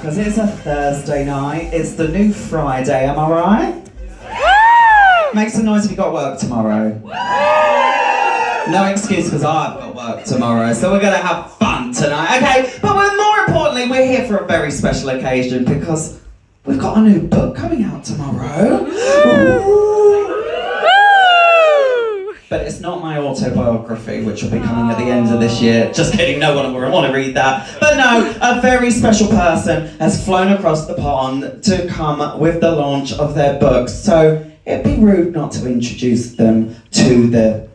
because it's a Thursday night. It's the new Friday, am I right? Make some noise if you've got work tomorrow. No excuse, because I've got work tomorrow, so we're going to have fun tonight, okay? But more importantly, we're here for a very special occasion because we've got a new book coming out tomorrow. But it's not my autobiography, which will be coming at the end of this year. Just kidding, no one will want to read that. But no, a very special person has flown across the pond to come with the launch of their book. So it'd be rude not to introduce them to the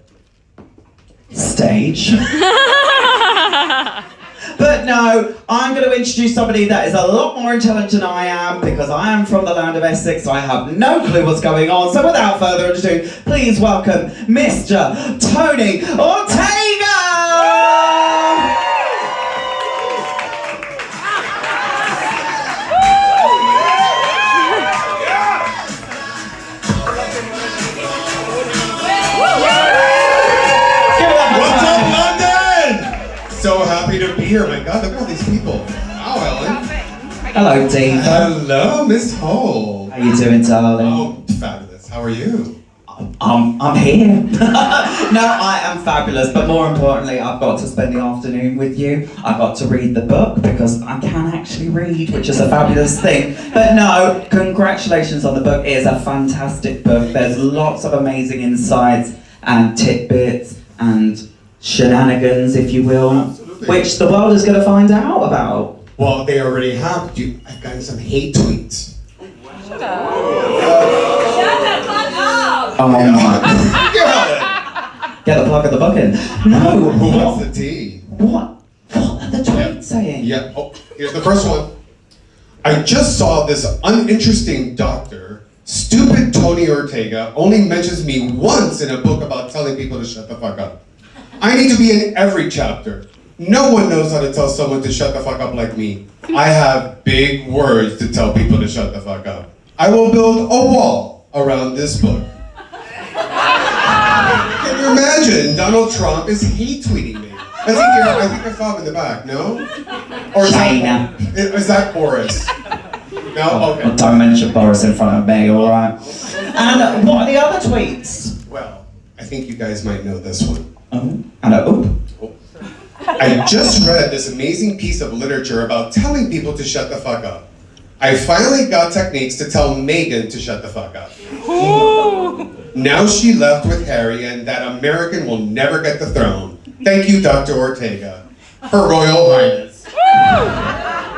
stage. But no, I'm going to introduce somebody that is a lot more intelligent than I am, because I am from the land of Essex, so I have no clue what's going on. So without further ado, please welcome Mr. Tony Ortega! So happy to be here. My God, look at all these people. Wow, Ellen. Hello, Dean. Hello, Miss Hole. How you doing, darling? Oh, fabulous. How are you? I'm here. No, I am fabulous, but more importantly, I've got to spend the afternoon with you. I've got to read the book because I can actually read, which is a fabulous thing. But no, congratulations on the book. It is a fantastic book. There's lots of amazing insights and tidbits and shenanigans, if you will, Absolutely. Which the world is going to find out about. Well, they already have. I've gotten some hate tweets. Shut up. Oh my. Yeah. Get the plug of the bucket. No. Who wants the tea? What are the tweets saying? Yeah. Oh, here's the first one. I just saw this uninteresting doctor, stupid Tony Ortega, only mentions me once in a book about telling people to shut the fuck up. I need to be in every chapter. No one knows how to tell someone to shut the fuck up like me. I have big words to tell people to shut the fuck up. I will build a wall around this book. Can you imagine? Donald Trump is hate tweeting me. I think I saw him in the back, no? Or China. Is that Boris? No? Okay. Well, don't mention Boris in front of me, alright? And what are the other tweets? Well, I think you guys might know this one. I just read this amazing piece of literature about telling people to shut the fuck up. I finally got techniques to tell Meghan to shut the fuck up. Now she left with Harry, and that American will never get the throne. Thank you, Dr. Ortega. Her Royal Highness.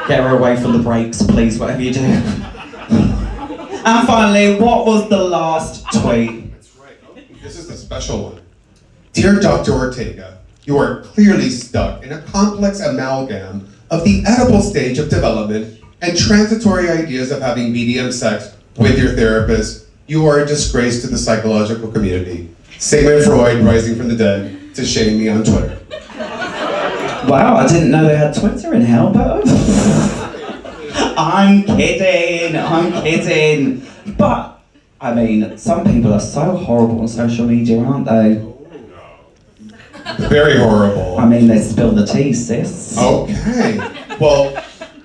Get her away from the brakes, please, whatever you do. And finally, what was the last tweet? That's right. This is the special one. Dear Dr. Ortega, you are clearly stuck in a complex amalgam of the edible stage of development and transitory ideas of having medium sex with your therapist. You are a disgrace to the psychological community. Sigmund Freud rising from the dead to shame me on Twitter. Wow, I didn't know they had Twitter in hell, but... I'm kidding. But, I mean, some people are so horrible on social media, aren't they? Very horrible. I mean, they spill the tea, sis. Okay. Well,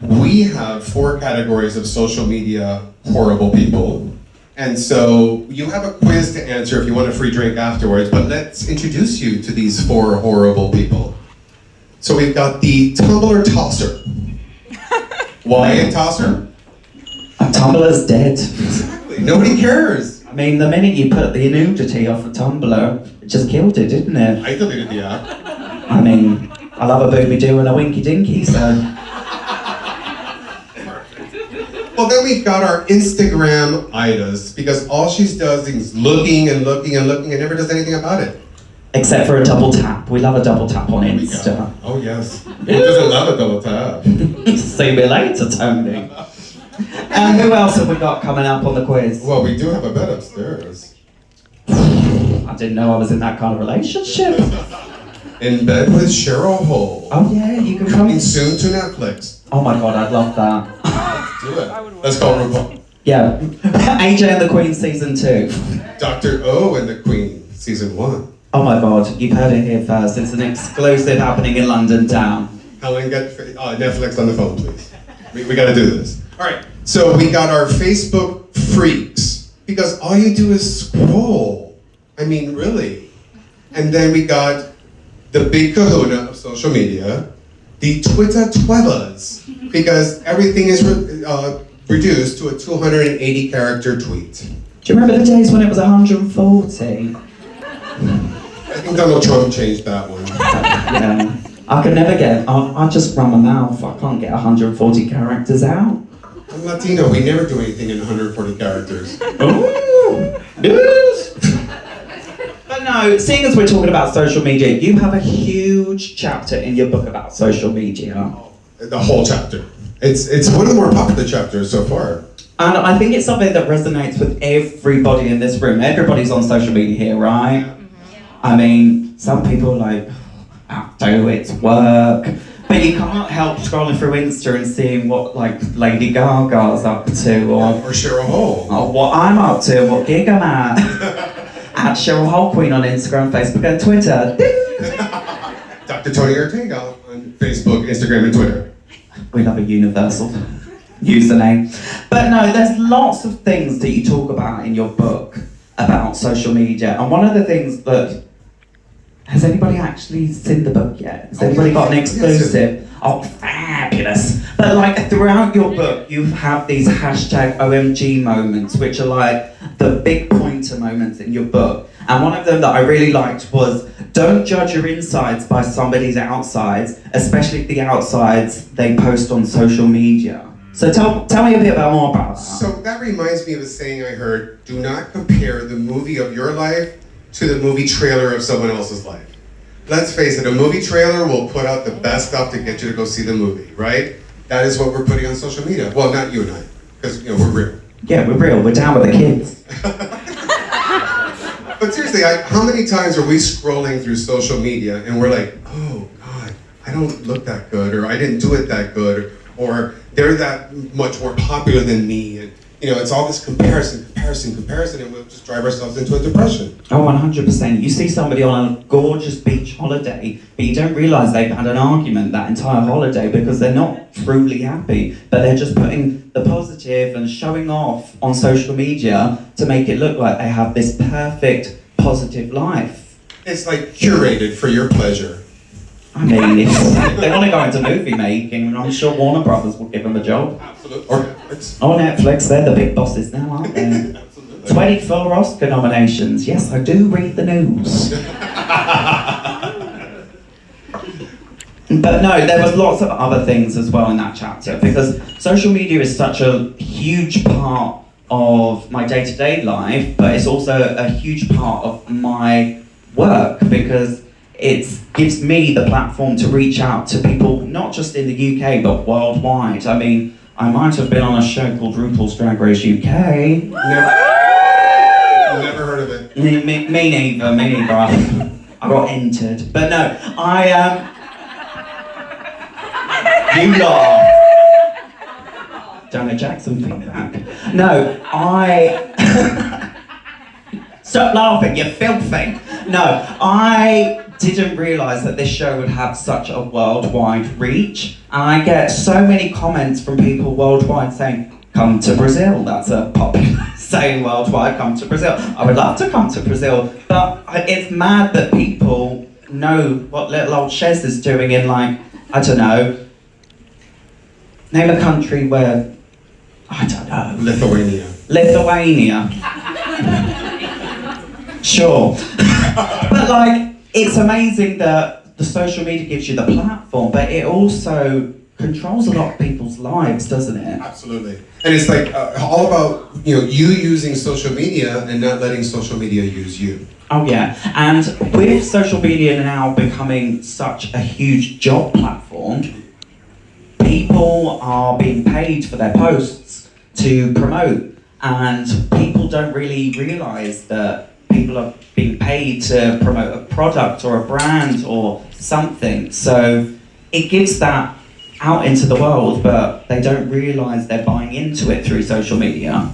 we have 4 categories of social media horrible people. And so you have a quiz to answer if you want a free drink afterwards, but let's introduce you to these 4 horrible people. So we've got the Tumblr tosser. Why a tosser? A Tumblr's dead. Exactly. Nobody cares. I mean, the minute you put the nudity off of Tumblr, it just killed it, didn't it? I deleted the app. I mean, I love a booby doo and a winky dinky, so... Well, then we've got our Instagram Idas, because all she does is looking and never does anything about it. Except for a double tap. We love a double tap on Insta. Oh, yes. Who doesn't love a double tap? See me later, Tony. And who else have we got coming up on the quiz? Well, we do have a bed upstairs. I didn't know I was in that kind of relationship. In bed with Cheryl Hole. Oh yeah, you can come. Coming soon to Netflix. Oh my god, I'd love that. Do it. Let's call RuPaul. Yeah. AJ and the Queen season 2. Dr. O and the Queen season 1. Oh my god, you've heard it here first. It's an exclusive happening in London town. Helen, get Netflix on the phone, please. We gotta do this. All right, so we got our Facebook freaks, because all you do is scroll. I mean, really. And then we got the big kahuna of social media, the Twitter twevas, because everything is reduced to a 280 character tweet. Do you remember the days when it was 140? I think Donald Trump changed that one. Yeah. I could never get, I just run my mouth, I can't get 140 characters out. I'm Latino, we never do anything in 140 characters. Ooh, news! But no, seeing as we're talking about social media, you have a huge chapter in your book about social media. The whole chapter. It's one of the more popular chapters so far. And I think it's something that resonates with everybody in this room. Everybody's on social media here, right? I mean, some people like, do it's work. But you can't help scrolling through Insta and seeing what like Lady Gaga's up to, or Cheryl Hole. Or what I'm up to, what gig I'm at. At Cheryl Hole Queen on Instagram, Facebook and Twitter. Dr. Tony Ortega on Facebook, Instagram, and Twitter. We love a universal username. But no, there's lots of things that you talk about in your book about social media. And one of the things that, has anybody actually seen the book yet? Has anybody got an exclusive? Oh, fabulous. But like throughout your book, you have these hashtag OMG moments, which are like the big pointer moments in your book. And one of them that I really liked was, don't judge your insides by somebody's outsides, especially the outsides they post on social media. So tell me a bit more about that. So that reminds me of a saying I heard, do not compare the movie of your life to the movie trailer of someone else's life. Let's face it, a movie trailer will put out the best stuff to get you to go see the movie, right? That is what we're putting on social media. Well, not you and I, because we're real. Yeah, we're real. We're down with the kids. But seriously, how many times are we scrolling through social media and we're like, oh God, I don't look that good, or I didn't do it that good, or they're that much more popular than me, and it's all this comparison, and we'll just drive ourselves into a depression. Oh, 100%. You see somebody on a gorgeous beach holiday, but you don't realise they've had an argument that entire holiday because they're not truly happy, but they're just putting the positive and showing off on social media to make it look like they have this perfect, positive life. It's like curated for your pleasure. I mean, if they want to go into movie making, I'm sure Warner Brothers will give them a job. Absolutely. Or Netflix. Oh, Netflix, they're the big bosses now, aren't they? Absolutely. 24 Oscar nominations. Yes, I do read the news. But no, there was lots of other things as well in that chapter, because social media is such a huge part of my day-to-day life, but it's also a huge part of my work, because it gives me the platform to reach out to people, not just in the UK, but worldwide. I mean, I might have been on a show called RuPaul's Drag Race UK. Never heard of it. Me neither. I got entered. But no, you laugh. Janet Jackson feedback. No, Stop laughing, you're filthy. No, I didn't realise that this show would have such a worldwide reach. And I get so many comments from people worldwide saying, come to Brazil. That's a popular saying worldwide, come to Brazil. I would love to come to Brazil, but it's mad that people know what little old Shez is doing in, like, I don't know, name a country where, I don't know. Lithuania. Sure. But like, it's amazing that the social media gives you the platform, but it also controls a lot of people's lives, doesn't it? Absolutely. And it's like all about you using social media and not letting social media use you. Oh yeah, and with social media now becoming such a huge job platform, people are being paid for their posts to promote, and people don't really realise that people are being paid to promote a product or a brand or something. So it gives that out into the world, but they don't realise they're buying into it through social media.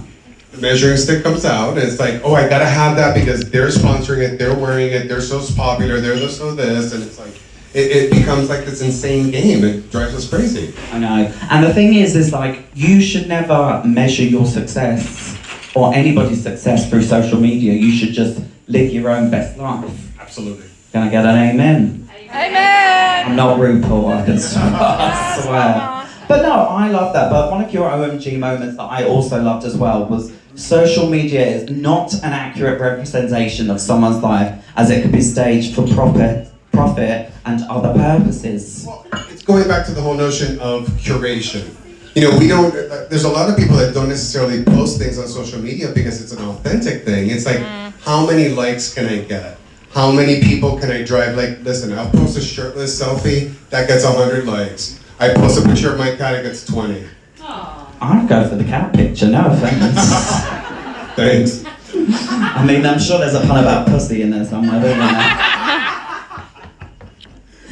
The measuring stick comes out, and it's like, oh, I gotta have that because they're sponsoring it, they're wearing it, they're so popular, they're so this, and it's like, it becomes like this insane game. It drives us crazy. I know. And the thing is like, you should never measure your success or anybody's success through social media. You should just live your own best life. Absolutely. Can I get an amen? Amen! I'm not RuPaul, I can swear. But no, I love that. But one of your OMG moments that I also loved as well was social media is not an accurate representation of someone's life, as it could be staged for profit and other purposes. Well, it's going back to the whole notion of curation. You know, we don't, there's a lot of people that don't necessarily post things on social media because it's an authentic thing. It's like, how many likes can I get? How many people can I drive? Like, listen, I'll post a shirtless selfie, that gets 100 likes. I post a picture of my cat, it gets 20. I'd go for the cat picture, no offense. Thanks. I mean, I'm sure there's a pun about pussy in there somewhere, isn't there?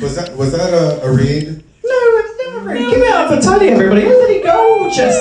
Was that a read? No, it's never really. Give it up for Tony, everybody. Isn't he gorgeous?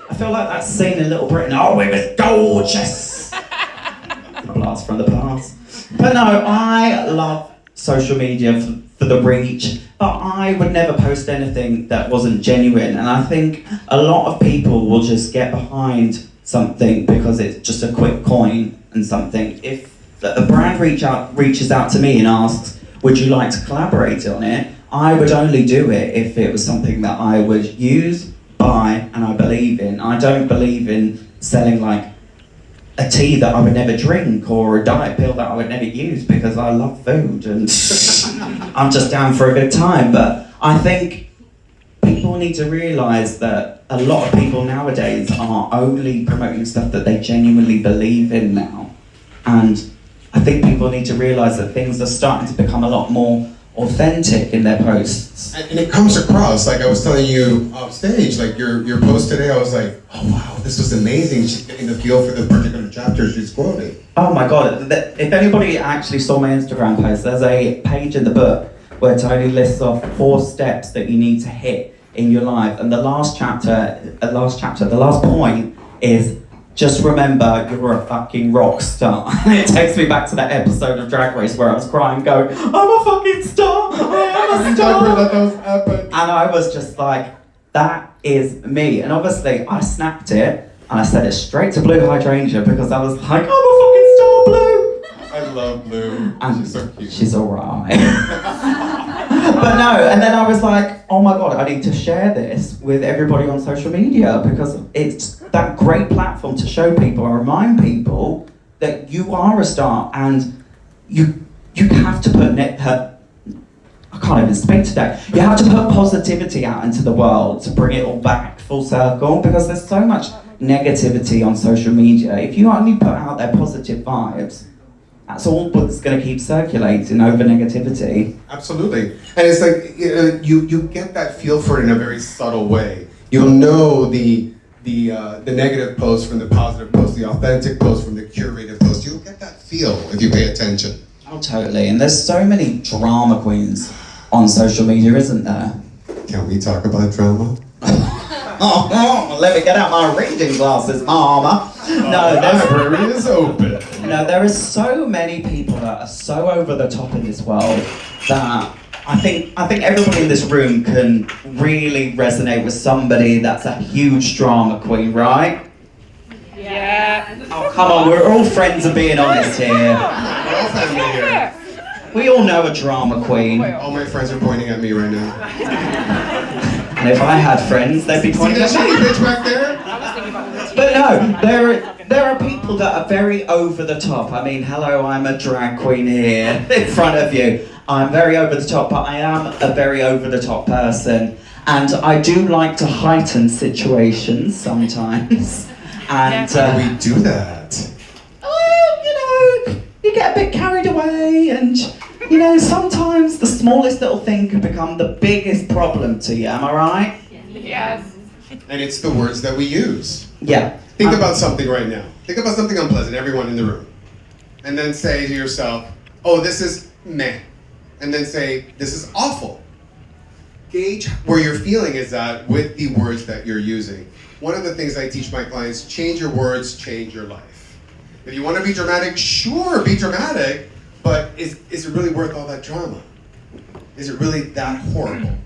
I feel like that scene in Little Britain. Oh, it was gorgeous. A blast from the past. But no, I love social media for the reach, but I would never post anything that wasn't genuine. And I think a lot of people will just get behind something because it's just a quick coin and something. If a brand reaches out to me and asks, would you like to collaborate on it? I would only do it if it was something that I would use, buy, and I believe in. I don't believe in selling like a tea that I would never drink or a diet pill that I would never use because I love food and I'm just down for a good time. But I think people need to realise that a lot of people nowadays are only promoting stuff that they genuinely believe in now. And I think people need to realise that things are starting to become a lot more authentic in their posts. And it comes across, like I was telling you off stage, like your post today, I was like, oh wow, this was amazing. She's getting the feel for the particular chapter she's quoting. Oh my god, if anybody actually saw my Instagram post, there's a page in the book where Tony lists off 4 steps that you need to hit in your life. And the last point is, just remember you're a fucking rock star. And it takes me back to that episode of Drag Race where I was crying going, I'm a fucking star, I am a star. And I was just like, that is me. And obviously I snapped it and I sent it straight to Blue Hydrangea because I was like, I'm a fucking star, Blue. I love Blue. And she's so cute. She's alright. But no, and then I was like, oh my god, I need to share this with everybody on social media because it's that great platform to show people and remind people that you are a star and you have to put I can't even speak today. You have to put positivity out into the world to bring it all back full circle because there's so much negativity on social media. If you only put out their positive vibes, that's all that's going to keep circulating over negativity. Absolutely. And it's like, you get that feel for it in a very subtle way. You'll know the negative post from the positive post, the authentic post from the curated post. You'll get that feel if you pay attention. Oh, totally. And there's so many drama queens on social media, isn't there? Can we talk about drama? Let me get out my reading glasses, mama. No, the library is open. No, there are so many people that are so over the top in this world that I think everybody in this room can really resonate with somebody that's a huge drama queen, right? Yeah. Oh, come on, we're all friends of being honest here. We're all family here. We all know a drama queen. All my friends are pointing at me right now. And if I had friends, they'd be pointing at me. bitch back there? But no, there are people that are very over the top. I mean, hello, I'm a drag queen here in front of you. I'm very over the top, but I am a very over the top person. And I do like to heighten situations sometimes. And How do we do that? You get a bit carried away and, sometimes the smallest little thing can become the biggest problem to you, am I right? Yes. And it's the words that we use. Yeah. Think about something right now. Think about something unpleasant, everyone in the room. And then say to yourself, oh, this is meh. And then say, this is awful. Gauge where your feeling is at with the words that you're using. One of the things I teach my clients, change your words, change your life. If you want to be dramatic, sure, be dramatic, but is it really worth all that drama? Is it really that horrible?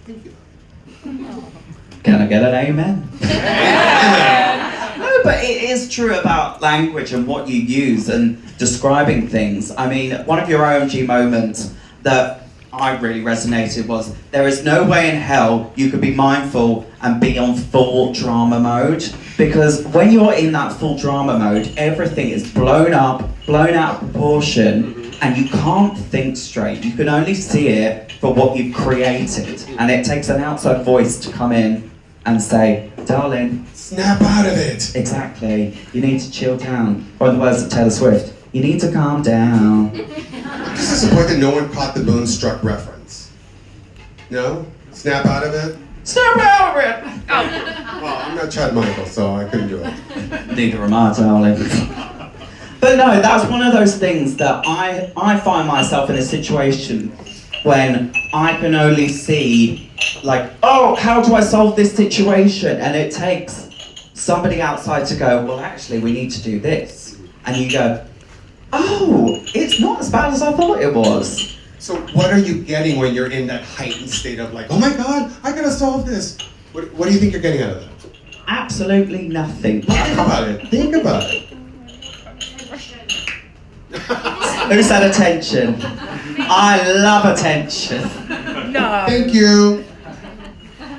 Thank you. Can I get an amen? No, but it is true about language and what you use and describing things. I mean, one of your OMG moments that I really resonated was, there is no way in hell you could be mindful and be on full drama mode, because when you're in that full drama mode, everything is blown up, blown out of proportion, and you can't think straight. You can only see it for what you've created, and it takes an outside voice to come in and say, darling, snap out of it. Exactly, you need to chill down. Or in the words of Taylor Swift, you need to calm down. I'm just disappointed no one caught the Moonstruck reference. No? Snap out of it? Snap out of it! Well, I'm not Chad Michael, so I couldn't do it. Neither am I, darling. But no, that's one of those things that I find myself in a situation when I can only see, like, oh, how do I solve this situation? And it takes somebody outside to go, well, actually, we need to do this. And you go, oh, it's not as bad as I thought it was. So what are you getting when you're in that heightened state of like, oh my God, I gotta solve this? What do you think you're getting out of that? Absolutely nothing. Think about it. Think about it. Who said attention? I love attention. No. Thank you.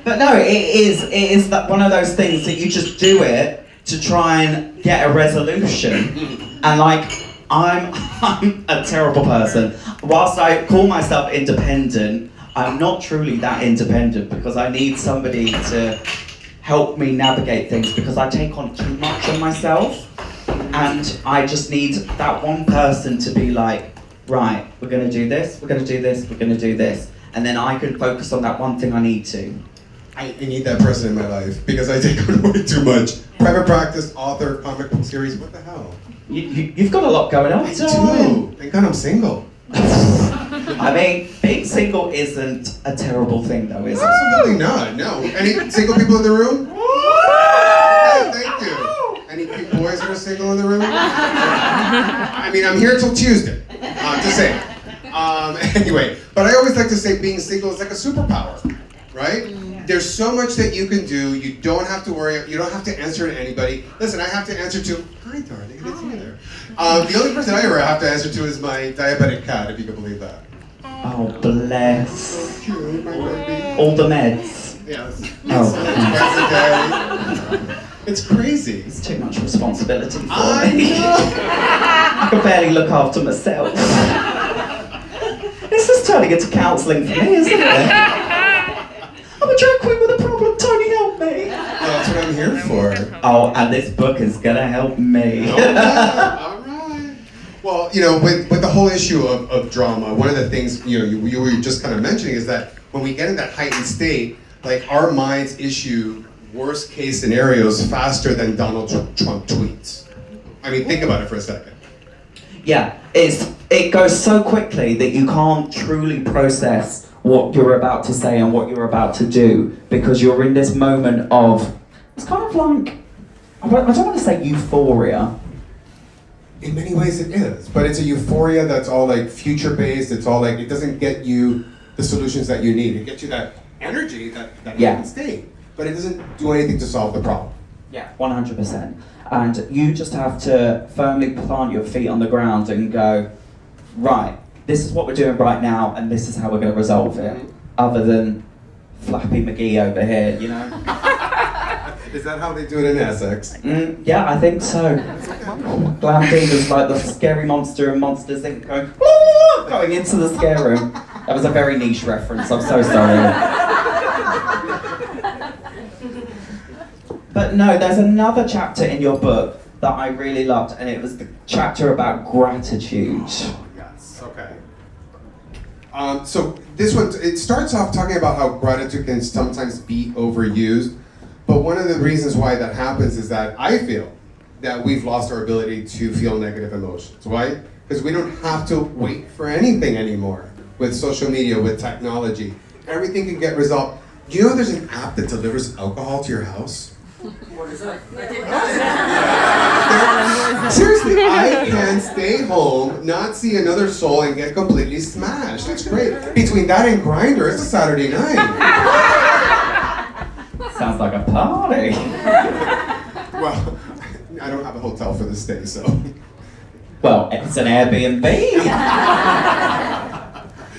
But no, it is that one of those things that you just do it to try and get a resolution. And like, I'm a terrible person. Whilst I call myself independent, I'm not truly that independent, because I need somebody to help me navigate things, because I take on too much on myself. And I just need that one person to be like, right, we're gonna do this, we're gonna do this, we're gonna do this. And then I can focus on that one thing I need to. I need that person in my life because I take on way too much. Private practice, author, comic book series, what the hell? You've got a lot going on. I do. Thank God I'm single. I mean, being single isn't a terrible thing though, is it? Absolutely not, no. Any single people in the room? Hey, thank you. Any cute boys that are single in the room? I mean, I'm here till Tuesday. Just saying. Anyway, but I always like to say being single is like a superpower, right? There's so much that you can do. You don't have to worry. You don't have to answer to anybody. Listen, I have to answer to, hi darling, good to see you there. The only person I ever have to answer to is my diabetic cat, if you can believe that. Oh, bless. So cute, my baby. All the meds. Yes. Oh. Twice a day. It's crazy. It's too much responsibility for I me. know. I can barely look after myself. This is turning into counselling for me, isn't it? I'm a drag queen with a problem, Tony, help me. Well, that's what I'm here for. Oh, and this book is gonna help me. All right. Well, you know, with the whole issue of drama, one of the things, you know, you were just kind of mentioning is that when we get in that heightened state, like our minds issue worst case scenarios faster than Donald Trump tweets. I mean, think about it for a second. Yeah, it goes so quickly that you can't truly process what you're about to say and what you're about to do, because you're in this moment of, it's kind of like, I don't want to say euphoria. In many ways it is, but it's a euphoria that's all like future-based. It's all like, it doesn't get you the solutions that you need. It gets you that energy, that heightened state, but it doesn't do anything to solve the problem. Yeah, 100%. And you just have to firmly plant your feet on the ground and go, right, this is what we're doing right now, and this is how we're going to resolve it. Other than Flappy McGee over here, you know? Is that how they do it in Essex? Yeah, I think so. Glam Diva's like the scary monster in Monsters Inc. going into the scare room. That was a very niche reference, I'm so sorry. But no, there's another chapter in your book that I really loved, and it was the chapter about gratitude. Yes, okay. So this one, it starts off talking about how gratitude can sometimes be overused, but one of the reasons why that happens is that I feel that we've lost our ability to feel negative emotions. Why? Because we don't have to wait for anything anymore with social media, with technology. Everything can get resolved. Do you know there's an app that delivers alcohol to your house? What is that? Seriously, I can stay home, not see another soul, and get completely smashed. It's great. Between that and Grindr, it's a Saturday night. Sounds like a party. Well, I don't have a hotel for this day, so. Well, it's an Airbnb.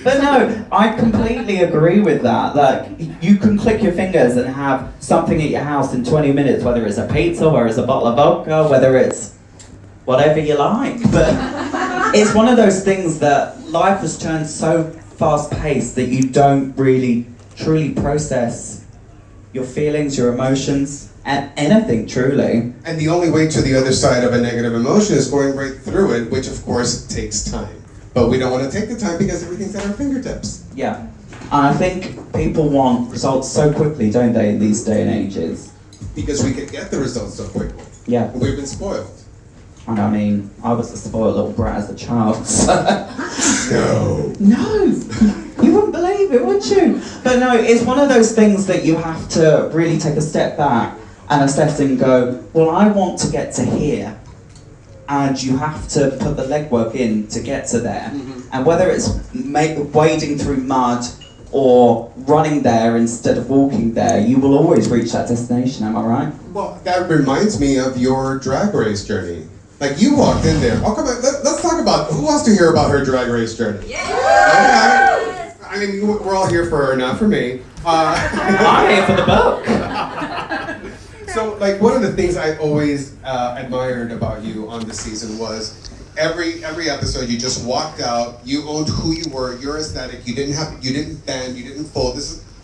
But no, I completely agree with that. Like, you can click your fingers and have something at your house in 20 minutes, whether it's a pizza, whether it's a bottle of vodka, whether it's whatever you like. But it's one of those things that life has turned so fast-paced that you don't really truly process your feelings, your emotions, and anything, truly. And the only way to the other side of a negative emotion is going right through it, which of course takes time. But we don't want to take the time because everything's at our fingertips. Yeah. And I think people want results so quickly, don't they, in these day and ages? Because we can get the results so quickly. Yeah. We've been spoiled. And I mean, I was a spoiled little brat as a child. No. No! You wouldn't believe it, would you? But no, it's one of those things that you have to really take a step back and assess and go, well, I want to get to here. And you have to put the legwork in to get to there. Mm-hmm. And whether it's wading through mud or running there instead of walking there, you will always reach that destination, am I right? Well, that reminds me of your drag race journey. Like, you walked in there. Oh, come on, let's talk about, who wants to hear about her drag race journey? Yeah. Okay. I mean, we're all here for her, not for me. I'm here for the book. So, like, one of the things I always admired about you on this season was every episode you just walked out, you owned who you were, your aesthetic, you didn't bend, you didn't fold.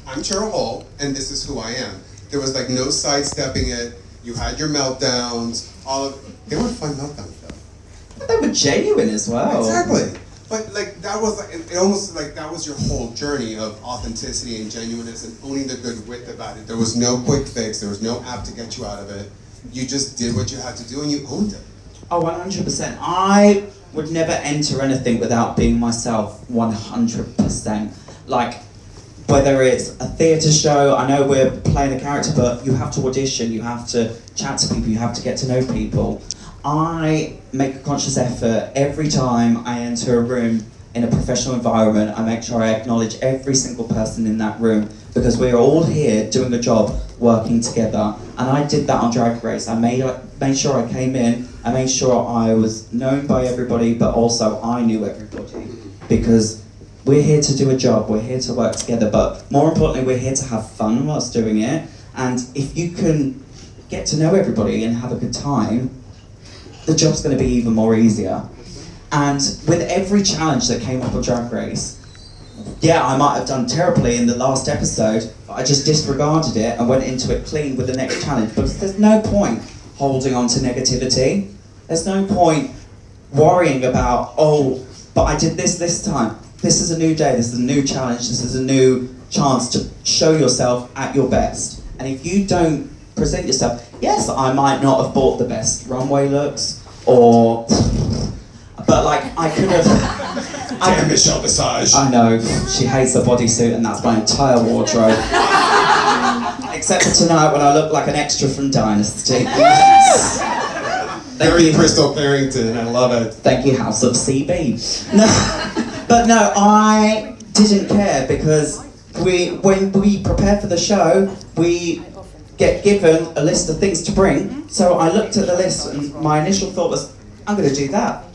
I'm Cheryl Hole, and this is who I am. There was like no sidestepping it. You had your meltdowns. They were fun meltdowns though. But they were genuine as well. Exactly. But like that was like it almost like that was your whole journey of authenticity and genuineness and owning the good wit about it. There was no quick fix. There was no app to get you out of it. You just did what you had to do and you owned it. Oh, 100%. I would never enter anything without being myself 100%. Like, whether it's a theatre show, I know we're playing a character, but you have to audition, you have to chat to people, you have to get to know people. I make a conscious effort every time I enter a room in a professional environment. I make sure I acknowledge every single person in that room because we're all here doing a job, working together. And I did that on Drag Race. I made sure I came in, I made sure I was known by everybody, but also I knew everybody. Because we're here to do a job, we're here to work together, but more importantly, we're here to have fun whilst doing it. And if you can get to know everybody and have a good time, the job's going to be even more easier. And with every challenge that came up on Drag Race, yeah, I might have done terribly in the last episode, but I just disregarded it and went into it clean with the next challenge, because there's no point holding on to negativity. There's no point worrying about, oh, but I did this time. This is a new day, this is a new challenge, this is a new chance to show yourself at your best. And if you don't present yourself, yes, I might not have bought the best runway looks, or, but like, I could have... Damn Michelle Visage. I know, she hates a bodysuit and that's my entire wardrobe. Except for tonight when I look like an extra from Dynasty. Very Crystal Carrington, I love it. Thank you, House of CB. No, but no, I didn't care because when we prepare for the show, we get given a list of things to bring. So I looked at the list and my initial thought was, I'm going to do that.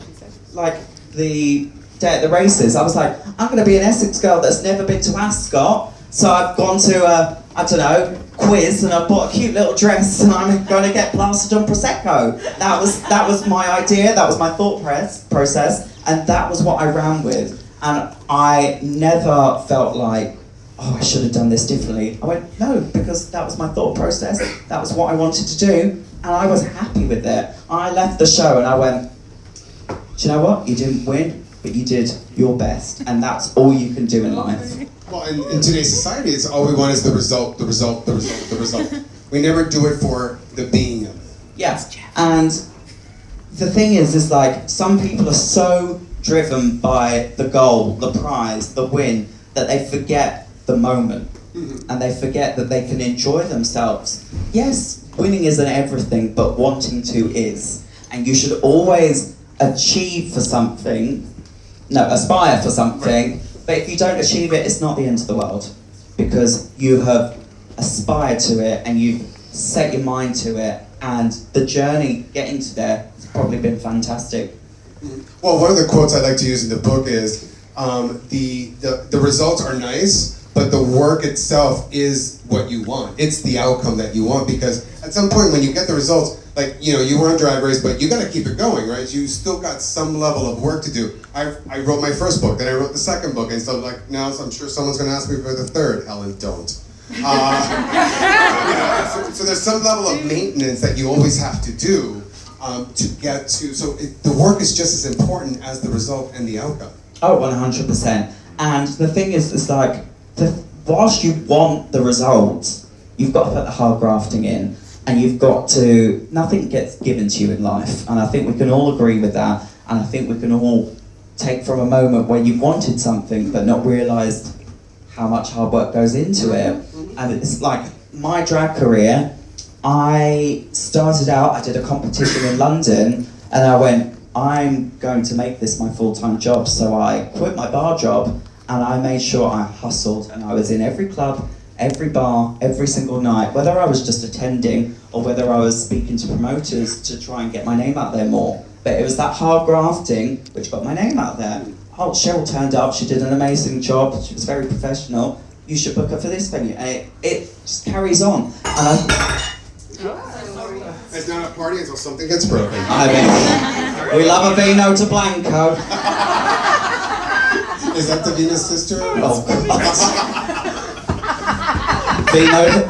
Like the day at the races, I was like, I'm going to be an Essex girl that's never been to Ascot. So I've gone to a, I don't know, quiz and I've bought a cute little dress and I'm going to get plastered on Prosecco. That was my idea, that was my thought process, and that was what I ran with. And I never felt like, oh, I should have done this differently. I went, no, because that was my thought process, that was what I wanted to do, and I was happy with it. I left the show and I went, do you know what? You didn't win, but you did your best, and that's all you can do in life. Well, in today's society, it's all we want is the result, the result, the result, the result. We never do it for the being of it. Yeah, and the thing is like, some people are so driven by the goal, the prize, the win, that they forget the moment. Mm-hmm. And they forget that they can enjoy themselves. Yes, winning isn't everything, but wanting to is. and you should always aspire for something, but if you don't achieve it, it's not the end of the world, because you have aspired to it and you've set your mind to it, and the journey getting to there has probably been fantastic. Well, one of the quotes I like to use in the book is, the results are nice, but the work itself is what you want. It's the outcome that you want, because at some point when you get the results, like, you know, you were on Drag Race, but you gotta keep it going, right? You still got some level of work to do. I wrote my first book, then I wrote the second book, and so like now I'm sure someone's gonna ask me for the third. Helen, don't. So there's some level of maintenance that you always have to do to get to, so the work is just as important as the result and the outcome. Oh, 100%. And the thing is, it's like, whilst you want the results, you've got to put the hard grafting in, and you've got to, nothing gets given to you in life, and I think we can all agree with that, and I think we can all take from a moment where you've wanted something but not realised how much hard work goes into it. And it's like, my drag career, I started out, I did a competition in London, and I went, I'm going to make this my full-time job. So I quit my bar job, and I made sure I hustled, and I was in every club, every bar, every single night, whether I was just attending or whether I was speaking to promoters to try and get my name out there more. But it was that hard grafting which got my name out there. Oh, Cheryl turned up, she did an amazing job, she was very professional, you should book her for this venue. And it just carries on. And It's not a party until something gets broken. I mean, we love a vino to Blanco. Is that Davina's sister? Oh,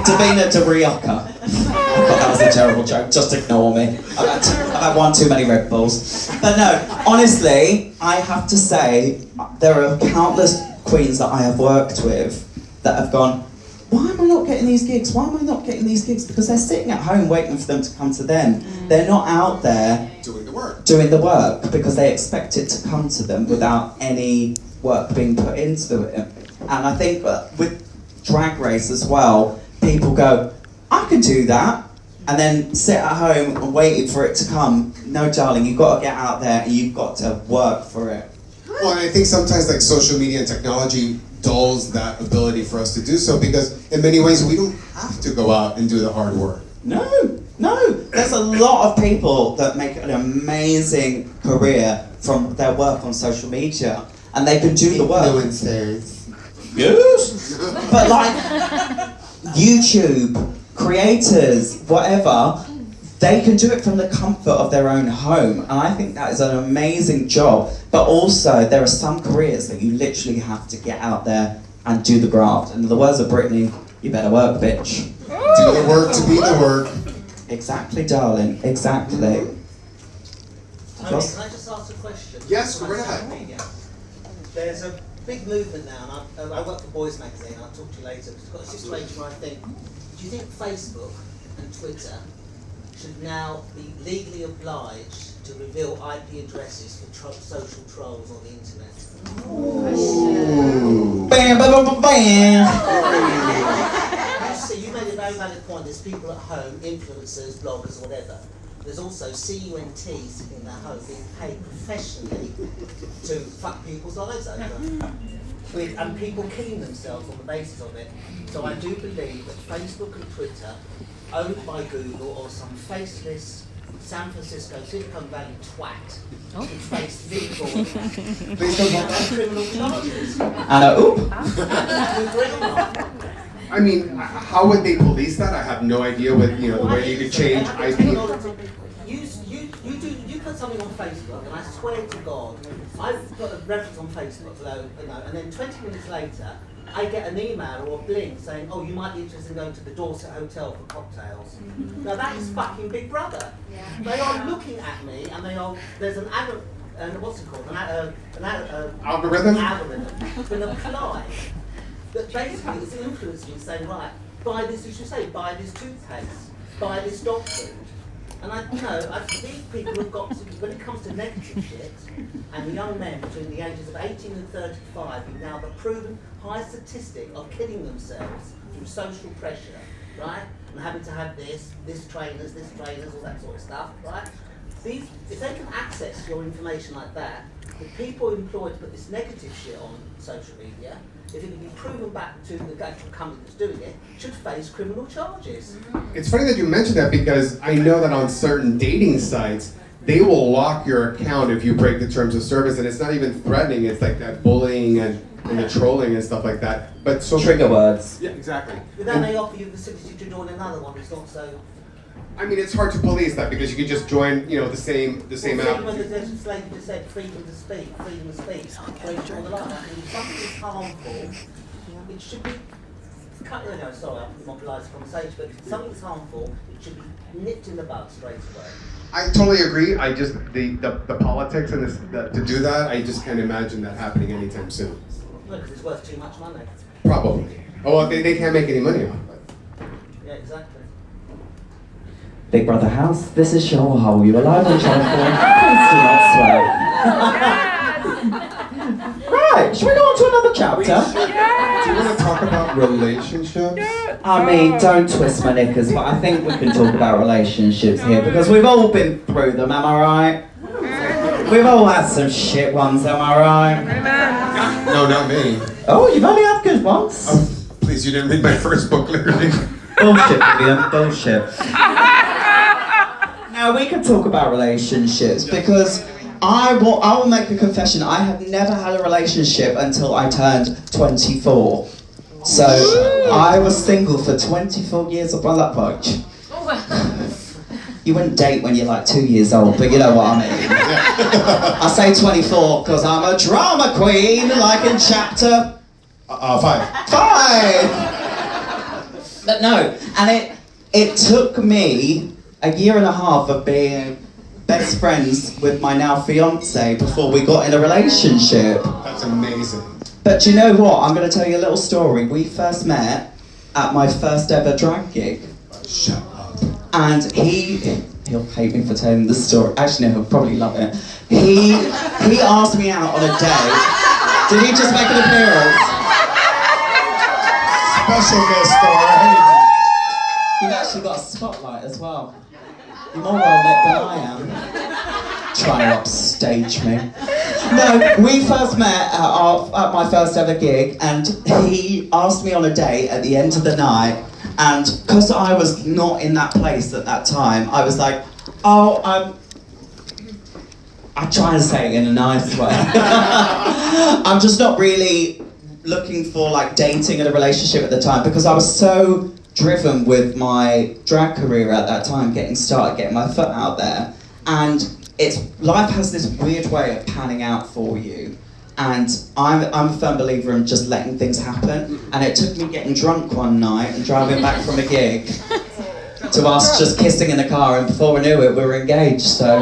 Davina to Rioja. That was a terrible joke, just ignore me. I've had one too many Red Bulls. But no, honestly, I have to say, there are countless queens that I have worked with that have gone, why am I not getting these gigs? Why am I not getting these gigs? Because they're sitting at home waiting for them to come to them. They're not out there doing the work because they expect it to come to them without any work being put into it. And I think with Drag Race as well, people go, I can do that, and then sit at home and waiting for it to come. No, darling, you've got to get out there and you've got to work for it. Well, and I think sometimes like social media and technology dulls that ability for us to do so, because in many ways we don't have to go out and do the hard work. No. There's a lot of people that make an amazing career from their work on social media, and they can do the work. Influencers. Yes. But like YouTube, creators, whatever, they can do it from the comfort of their own home, and I think that is an amazing job. But also, there are some careers that you literally have to get out there and do the graft. And in the words of Brittany, you better work, bitch. Do the work to be the work. Exactly, darling. Exactly. Tony, can I just ask a question? Yes, go right ahead. There's a big movement now, and I work for Boys Magazine, I'll talk to you later, because I've got a situation where I think, do you think Facebook and Twitter should now be legally obliged to reveal IP addresses for social trolls on the internet? Ooh. Bam, bam, bam, bam. You see, you made a very valid point. There's people at home, influencers, bloggers, whatever. There's also CUNT sitting in their home being paid professionally to fuck people's lives over. And people killing themselves on the basis of it. So I do believe that Facebook and Twitter, owned by Google or some faceless San Francisco, Silicon Valley twat, should face legal and criminal charges. I mean, how would they police that? I have no idea what, the way you could change IP. You put something on Facebook, and I swear to God, I've got a reference on Facebook, and then 20 minutes later, I get an email or a blink saying, oh, you might be interested in going to the Dorset Hotel for cocktails. Now that is fucking Big Brother. Yeah. They are looking at me, and there's an what's it called? Algorithm? Been applied that basically is influencing me, saying, right, buy this, you should say, buy this toothpaste, buy this dog food. And these people have got to, when it comes to negative shit, and young men between the ages of 18 and 35 who now the proven high statistic of killing themselves through social pressure, right? And having to have this trainers, all that sort of stuff, right? if they can access your information like that, the people employed to put this negative shit on social media, if it can be proven back to the actual company that's doing it, should face criminal charges. It's funny that you mentioned that because I know that on certain dating sites, they will lock your account if you break the terms of service, and it's not even threatening, it's like that bullying and the trolling and stuff like that. But so Trigger words. Yeah, exactly. But then they offer you the facility to join another one, it's not so... I mean, it's hard to police that because you can just join, you know, the same Well, app. when the legislature just said freedom to speak, freedom of like that. And if something is harmful, it should be cut. Sorry, I monopolised the conversation, but if something is harmful, it should be nipped in the bud straight away. I totally agree. I just the politics and to do that, I just can't imagine that happening anytime soon. No, because it's worth too much money. Probably. Oh, well, they can't make any money off of it. Yeah, exactly. Big Brother House, this is Cheryl Hole. You are live on Channel 4. Please do not swear. Right, should we go on to another chapter? Do you want to talk about relationships? I mean, don't twist my knickers, but I think we can talk about relationships here because we've all been through them, am I right? We've all had some shit ones, am I right? No, not me. Oh, you've only had good ones? Oh, please, you didn't read my first book, literally. Bullshit, Vivian, bullshit. Now, we can talk about relationships because I will make a confession. I have never had a relationship until I turned 24. So, I was single for 24 years of my life. You wouldn't date when you're like 2 years old, but you know what I mean. I say 24 because I'm a drama queen, like in chapter 5. 5! But no, and it took me a year and a half of being best friends with my now fiance before we got in a relationship. That's amazing. But you know what? I'm going to tell you a little story. We first met at my first ever drag gig. Shut up. And he'll hate me for telling the story. Actually, no, he'll probably love it. He asked me out on a date. Did he just make an appearance? Special guest star. You've actually got a spotlight as well. You're more well lit than I am. Trying to upstage me. No, we first met at my first ever gig, and he asked me on a date at the end of the night, and because I was not in that place at that time, I was like, oh, I'm trying to say it in a nice way. I'm just not really looking for like dating and a relationship at the time because I was so driven with my drag career at that time, getting my foot out there, and life has this weird way of panning out for you, and I'm a firm believer in just letting things happen. And it took me getting drunk one night and driving back from a gig to us just kissing in the car, and before we knew it, we were engaged. So.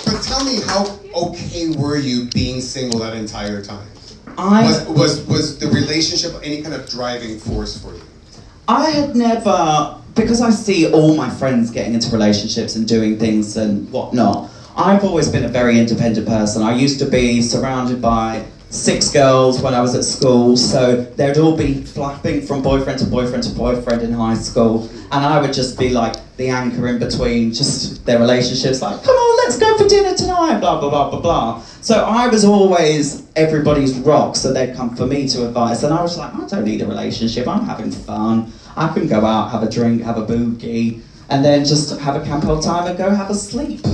But tell me, how okay were you being single that entire time? Was the relationship any kind of driving force for you? I had never, because I see all my friends getting into relationships and doing things and whatnot, I've always been a very independent person. I used to be surrounded by 6 girls when I was at school, so they'd all be flapping from boyfriend to boyfriend to boyfriend in high school, and I would just be like the anchor in between just their relationships, like, come on, let's go for dinner tonight, blah, blah, blah, blah, blah. So I was always everybody's rock, so they'd come for me to advice, and I was like, I don't need a relationship, I'm having fun. I can go out, have a drink, have a boogie, and then just have a camp all time and go have a sleep.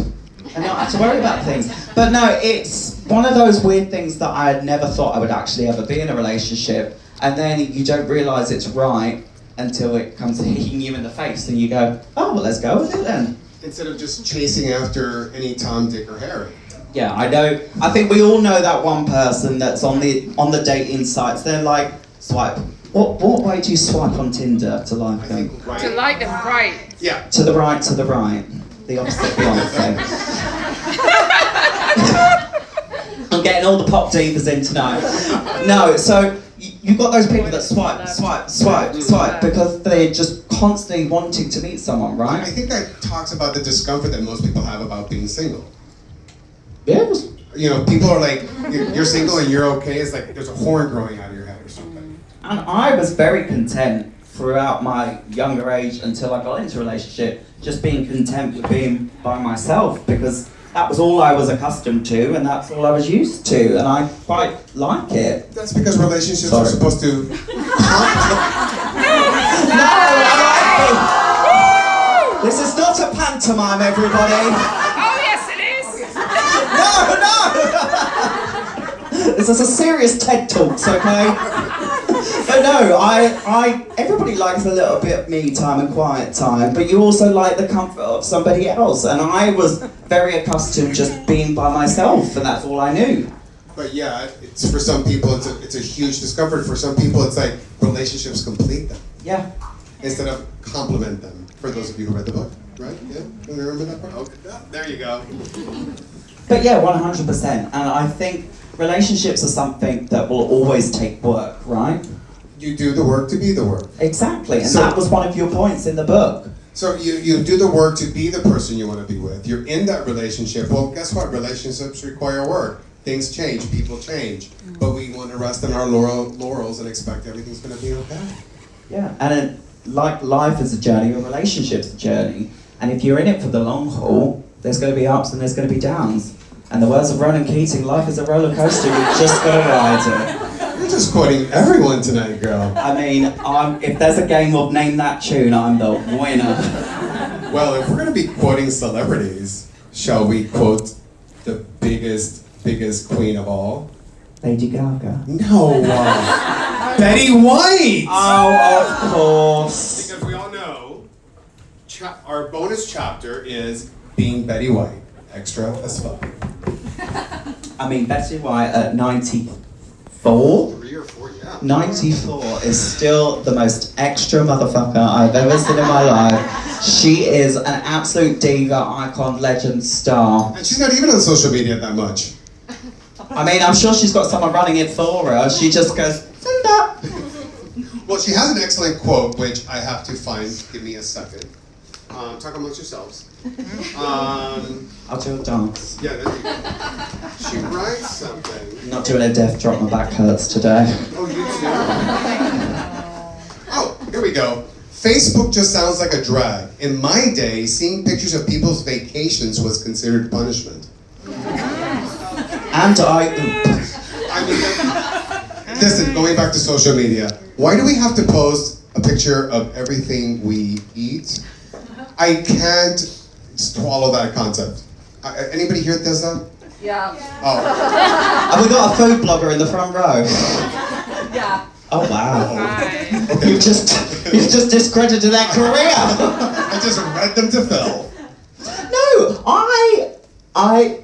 And not have to worry about things. But no, it's one of those weird things that I had never thought I would actually ever be in a relationship, and then you don't realise it's right until it comes hitting you in the face, and you go, oh, well, let's go with it then. Instead of just chasing after any Tom, Dick, or Harry. Yeah, I know. I think we all know that one person that's on the dating sites. They're like, swipe. What way do you swipe on Tinder to like them? Right. To like them right. Yeah. To the right, to the right. The opposite Beyonce. I'm getting all the pop divas in tonight. No, so you've got those people that swipe because they're just constantly wanting to meet someone, right? I think that talks about the discomfort that most people have about being single. Yeah. You know, people are like, you're single and you're okay. It's like there's a horn growing out of your head or something. And I was very content throughout my younger age until I got into a relationship, just being content with being by myself, because that was all I was accustomed to and that's all I was used to, and I quite like it. That's because relationships Sorry. are supposed to This is not a pantomime, everybody. Oh, yes, it is. No! This is a serious TED Talks, okay? But no, everybody likes a little bit of me time and quiet time, but you also like the comfort of somebody else, and I was very accustomed just being by myself, and that's all I knew. But yeah, it's for some people it's a huge discomfort. For some people it's like relationships complete them Yeah. instead of complement them. For those of you who read the book, right? Yeah, you remember that part? Okay, there you go. But yeah, 100%, and I think relationships are something that will always take work, right? You do the work to be the work. Exactly, and So- that was one of your points in the book. So you do the work to be the person you want to be with. You're in that relationship. Well, guess what? Relationships require work. Things change, people change. But we want to rest on our laurels and expect everything's going to be okay. Yeah, and like life is a journey, a relationship's a journey, and if you're in it for the long haul, there's going to be ups and there's going to be downs. And the words of Ronan Keating, life is a roller coaster, you've just got to ride it. You're just quoting everyone tonight, girl. I mean, if there's a game of name that tune, I'm the winner. Well, if we're going to be quoting celebrities, shall we quote the biggest queen of all? Lady Gaga. No. Betty White! Oh, of course. Because we all know, our bonus chapter is being Betty White. Extra as fuck. I mean, Betty White at 94? 3 or 4, yeah. 94 is still the most extra motherfucker I've ever seen in my life. She is an absolute diva, icon, legend, star. And she's not even on social media that much. I mean, I'm sure she's got someone running it for her. She just goes, send that. Well, she has an excellent quote, which I have to find. Give me a second. Talk amongst yourselves. I'll do a dance. Yeah, there you go. She writes something. Not doing a death drop, my back hurts today. Oh, you too? Oh, here we go. Facebook just sounds like a drag. In my day, seeing pictures of people's vacations was considered punishment. And I mean, listen, going back to social media, why do we have to post a picture of everything we eat? I can't swallow that concept. Anybody here does that? Yeah. Oh. have we got a food blogger in the front row? Yeah. Oh wow. Hi. You've just discredited that career. I just read them to Phil. No,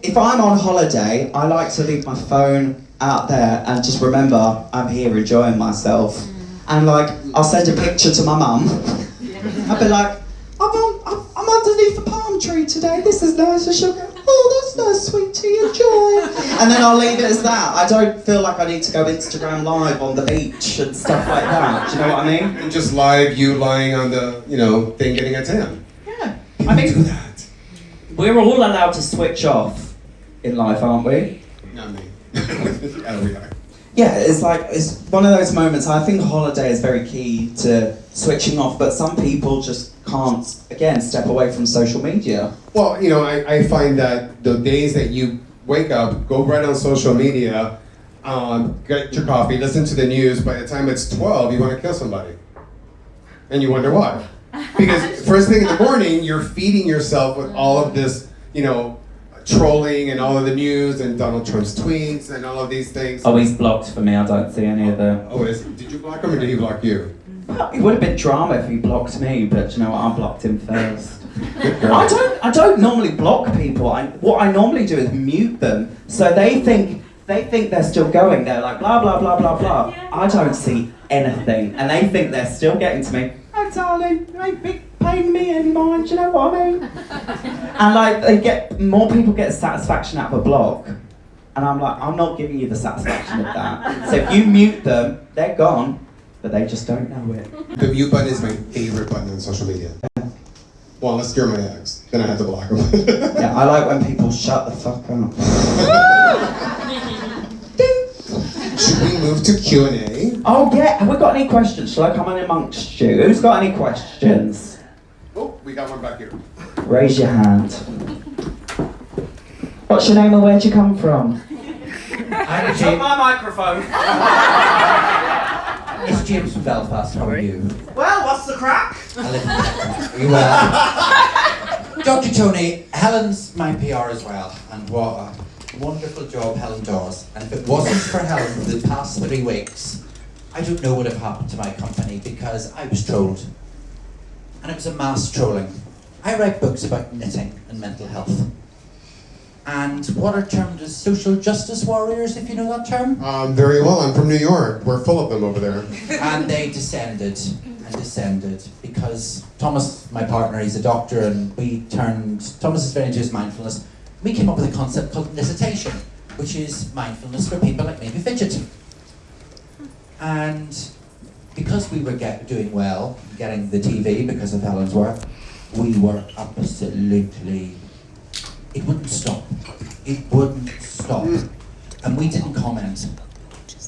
if I'm on holiday, I like to leave my phone out there and just remember I'm here enjoying myself. And like, I'll send a picture to my mum. I'll be like, I'm underneath the palm tree today. This is nice. And she'll go, oh, that's nice, sweetie. Enjoy. And then I'll leave it as that. I don't feel like I need to go Instagram live on the beach and stuff like that. Do you know what I mean? And just live you lying on the, thing getting a tan. Yeah. People do that. We're all allowed to switch off in life, aren't we? Not me. Yeah, we are. Yeah, it's one of those moments. I think holiday is very key to switching off, but some people just can't, again, step away from social media. Well, I find that the days that you wake up, go right on social media, get your coffee, listen to the news, by the time it's 12, you want to kill somebody. And you wonder why. Because first thing in the morning, you're feeding yourself with all of this, trolling and all of the news and Donald Trump's tweets and all of these things. Oh, he's blocked for me. I don't see any of them. Oh, did you block him or did he block you? Well, it would have been drama if he blocked me, but you know what? I blocked him first. Good girl. I don't normally block people. What I normally do is mute them, so they think they're still going. They're like blah blah blah blah blah. I don't see anything, and they think they're still getting to me. Oh, darling, you ain't paying me any mind. Do you know what I mean? And more people get satisfaction out of a block, and I'm like, I'm not giving you the satisfaction of that. So if you mute them, they're gone, but they just don't know it. The mute button is my favorite button on social media. Well, unless you're my ex, then I have to block them. Yeah, I like when people shut the fuck up. Should we move to Q&A? Oh yeah, have we got any questions? Shall I come in amongst you? Who's got any questions? Oh, we got one back here. Raise your hand. What's your name and where'd you come from? I'm Take James. my microphone. It's James from Belfast. How are you? Well, what's the crack? I live in Are you well? Dr. Tony, Helen's my PR as well, and what a wonderful job Helen does. And if it wasn't for Helen for the past 3 weeks, I don't know what would have happened to my company because I was trolled. And it was a mass trolling. I write books about knitting and mental health. And what are termed as social justice warriors, if you know that term? Very well. I'm from New York. We're full of them over there. And they descended and descended because Thomas, my partner, he's a doctor, and Thomas is very into his mindfulness. We came up with a concept called Nisitation, which is mindfulness for people like me who fidget. And because we were doing well, getting the TV because of Helen's work, we were absolutely... It wouldn't stop. It wouldn't stop. And we didn't comment.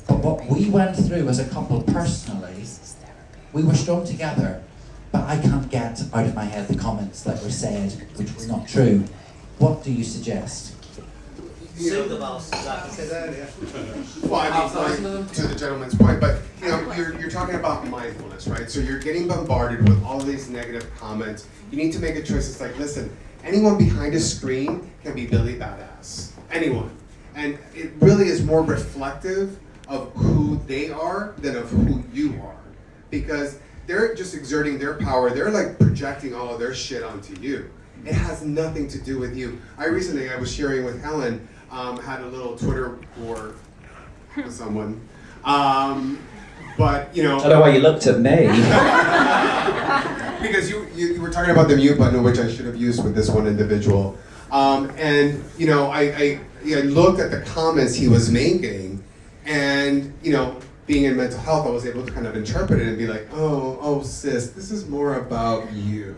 But what we went through as a couple personally, we were strong together, but I can't get out of my head the comments that were said, which were not true. What do you suggest? Sue the bastards. Well, I mean, to the gentleman's point, but you know, you're talking about mindfulness, right? So you're getting bombarded with all these negative comments. You need to make a choice. It's like, listen, anyone behind a screen can be Billy Badass. Anyone. And it really is more reflective of who they are than of who you are. Because they're just exerting their power. They're like projecting all of their shit onto you. It has nothing to do with you. I was sharing with Helen, had a little Twitter war with someone. But, you know. I don't know why you looked at me. Because you were talking about the mute button, which I should have used with this one individual. And, you know, I looked at the comments he was making, and, you know, being in mental health, I was able to kind of interpret it and be like, oh, sis, this is more about you.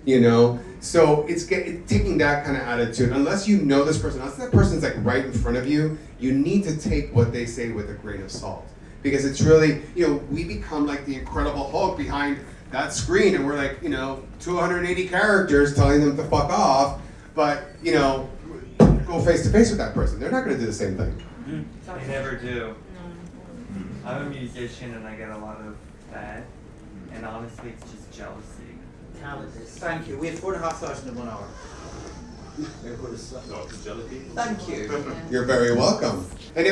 You know? So it's taking that kind of attitude. Unless you know this person, unless that person's like right in front of you, you need to take what they say with a grain of salt. Because it's really, you know, we become like the Incredible Hulk behind that screen, and we're like, you know, 280 characters telling them to fuck off, but, you know, go face to face with that person. They're not going to do the same thing. They never do. I'm a musician and I get a lot of that, and honestly it's just jealousy. Thank you. We have 4,500 in 1 hour. Thank you. You're very welcome. And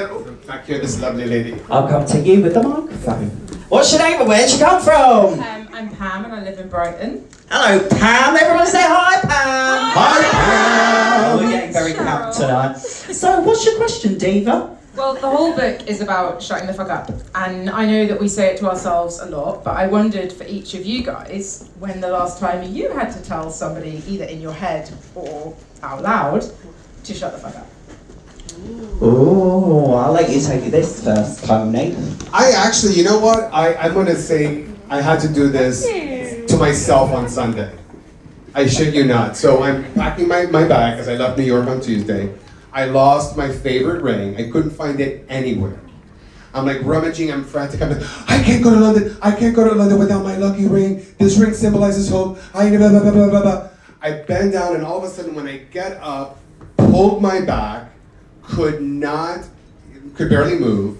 back here, this lovely lady. I'll come to you with the microphone. What's your name and where'd you come from? I'm Pam and I live in Brighton. Hello, Pam. Everyone say hi, Pam. Hi, Pam. We're getting very camp tonight. So, what's your question, Diva? Well, the whole book is about shutting the fuck up, and I know that we say it to ourselves a lot, but I wondered for each of you guys, when the last time you had to tell somebody, either in your head or out loud, to shut the fuck up. Oh, I'll let you take this first, Tony. I actually, you know what? I'm going to say I had to do this to myself on Sunday. I shit you not. So I'm packing my bag because I left New York on Tuesday. I lost my favorite ring. I couldn't find it anywhere. I'm like rummaging, I'm frantic. I'm like, I can't go to London. I can't go to London without my lucky ring. This ring symbolizes hope. Blah, blah, blah, blah, blah, blah. I bend down, and all of a sudden when I get up, pulled my back, could barely move.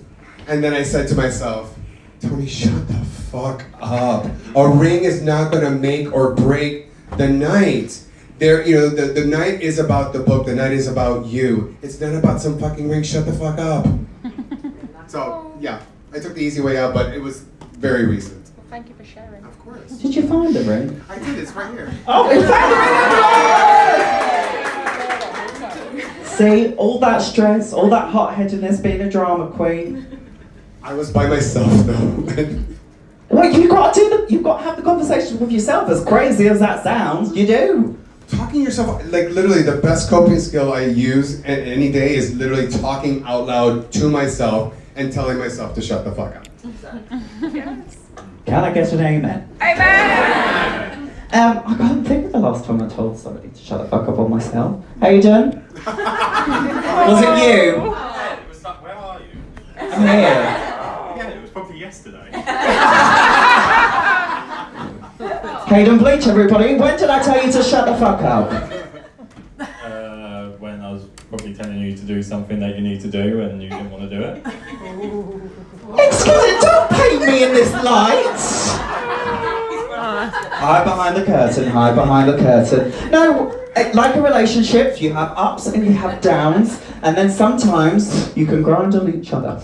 And then I said to myself, Tony, shut the fuck up. A ring is not gonna make or break the night. The night is about the book, the night is about you. It's not about some fucking ring, shut the fuck up. So, yeah, I took the easy way out, but it was very recent. Well, thank you for sharing. Of course. Did you find the ring? I did, it's right here. Oh, in fact, see, all that stress, all that hot-headedness, being a drama queen. I was by myself though. Well, you've got to have the conversation with yourself, as crazy as that sounds, you do. Talking yourself, like literally the best coping skill I use any day is literally talking out loud to myself and telling myself to shut the fuck up. Can I get an amen? Amen! I can't think of the last time I told somebody to shut the fuck up on myself. How you doing? Was it you? Where are you? I'm here. Yeah, it was probably yesterday. Hayden Bleach, everybody. When did I tell you to shut the fuck up? When I was probably telling you to do something that you need to do and you didn't want to do it. Excuse me, don't paint me in this light! Hide behind the curtain, hide behind the curtain. No, like a relationship, you have ups and you have downs, and then sometimes you can grind on each other.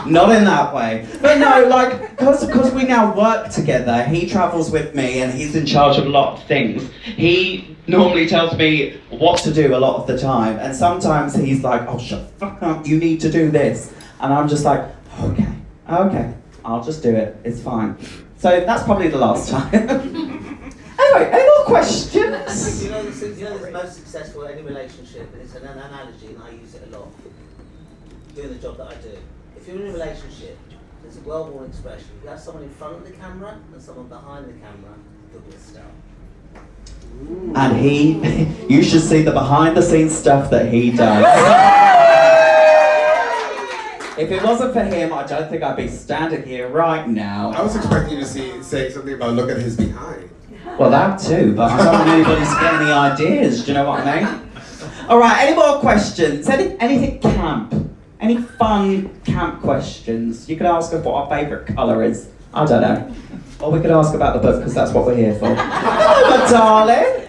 Not in that way. But no, like, because we now work together, he travels with me and he's in charge of a lot of things. He normally tells me what to do a lot of the time, and sometimes he's like, oh, shut the fuck up, you need to do this. And I'm just like, okay, I'll just do it, it's fine. So that's probably the last time. Anyway, any more questions? You know the most successful in any relationship, and it's an analogy, and I use it a lot, doing the job that I do. If you're in a relationship, there's a well-worn expression. You have someone in front of the camera and someone behind the camera, you'll be a star. And you should see the behind-the-scenes stuff that he does. If it wasn't for him, I don't think I'd be standing here right now. I was expecting you to say something about look at his behind. Well, that too, but I don't want anybody to get any ideas, do you know what I mean? Alright, any more questions? Anything camp? Any fun camp questions? You could ask us what our favourite colour is. I don't know. Or we could ask about the book, because that's what we're here for. Hello, my darling.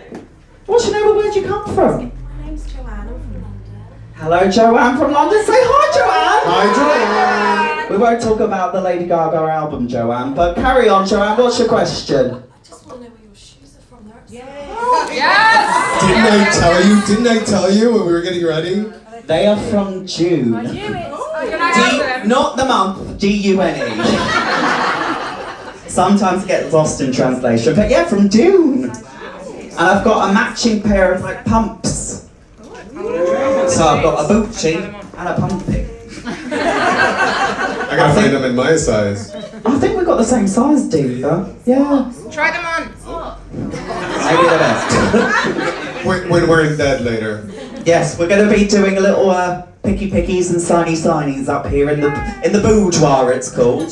What's your name and where'd you come from? My name's Joanne, I'm from London. Hello, Joanne from London. Say hi, Joanne. Hi, Joanne. We won't talk about the Lady Gaga album, Joanne, but carry on, Joanne. What's your question? I just want to know where your shoes are from. They're absolutely Yes! Didn't I tell you when we were getting ready? They are from June. I knew it. Can I have them? Not the month, Dune. Sometimes it gets lost in translation, but yeah, from Dune. And I've got a matching pair of like pumps. So I've got a booty and a pumpy. I gotta find them in my size. I think we've got the same size, Diva. Yeah. Try them on. Maybe the best. When we're in bed later. Yes, we're going to be doing a little picky pickies and signy signies up here in the boudoir, it's called.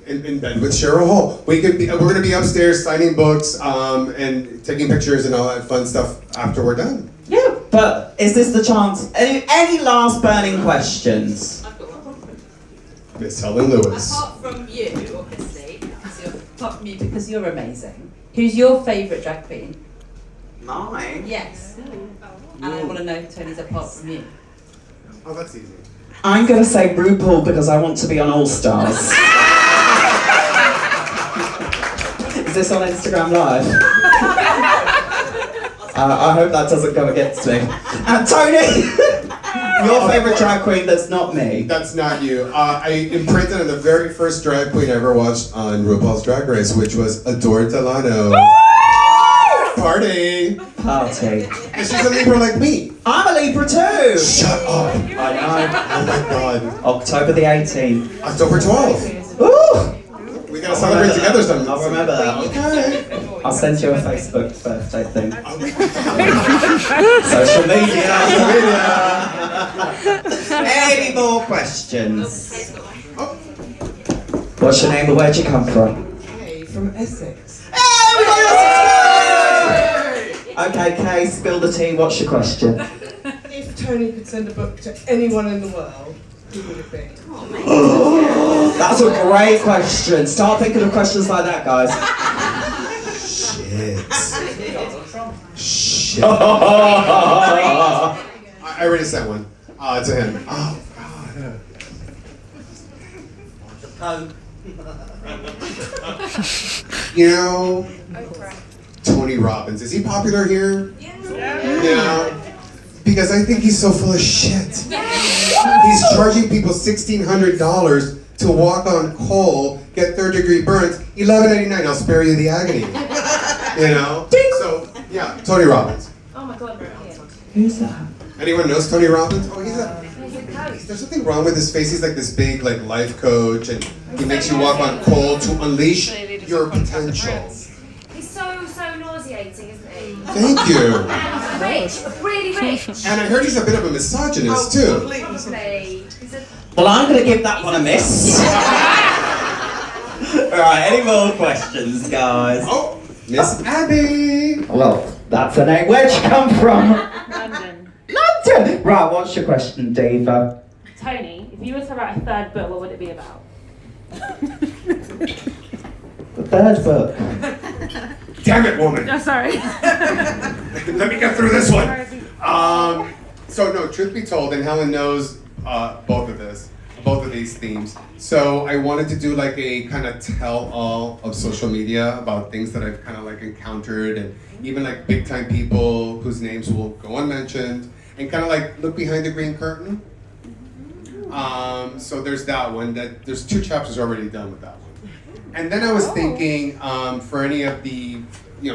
In bed with Cheryl Hole. We're gonna be upstairs signing books and taking pictures and all that fun stuff after we're done. Yeah, but is this the chance? Any last burning questions? I've got one. Miss Helen Lewis. Apart from you, obviously, apart from you because you're amazing. Who's your favourite drag queen? Mine? Yes. And I want to know Tony's apart from you. Oh, that's easy. I'm going to say RuPaul because I want to be on All Stars. Is this on Instagram Live? I hope that doesn't go against me. Tony! Your favourite drag queen that's not me? That's not you. I imprinted on the very first drag queen I ever watched on RuPaul's Drag Race, which was Adore Delano. Party! Party. And she's a Libra like me. I'm a Libra too! Shut up! I know. Oh my god. October the 18th. October 12th. Ooh! We gotta celebrate together sometime. I'll remember that. Okay. I'll send you a Facebook birthday thing. Social media. Any more questions? What's your name and where'd you come from? Hey, from Essex. Hey, we got Essex! Okay, Kay, spill the tea. What's your question? If Tony could send a book to anyone in the world, who would it be? That's a great question. Start thinking of questions like that, guys. Shit. I already sent one. To him. Oh, God. You know, Tony Robbins, is he popular here? Yeah. Because I think he's so full of shit. He's charging people $1,600 to walk on coal, get third-degree burns. $11.99. I'll spare you the agony. You know. So yeah, Tony Robbins. Oh my god, we're here. Who's that? Anyone knows Tony Robbins? Oh, there's something wrong with his face. He's like this big life coach, and he makes you walk on coal to unleash your potential. He's so nauseating, isn't he? Thank you. And rich, really rich. And I heard he's a bit of a misogynist too. Probably. He's a Well, I'm going to give that one a miss. Alright, any more questions, guys? Oh, Miss Abby. Well, that's her name. Where'd she come from? London. London! Right, what's your question, Diva? Tony, if you were to write a third book, what would it be about? The third book. Damn it, woman. Oh, sorry. Let me get through this one. So no, truth be told, and Helen knows both of these themes. So I wanted to do like a kind of tell-all of social media about things that I've kind of like encountered, and even like big-time people whose names will go unmentioned, and kind of like look behind the green curtain. So there's that one. There's 2 chapters already done with that one. And then I was thinking, for any of the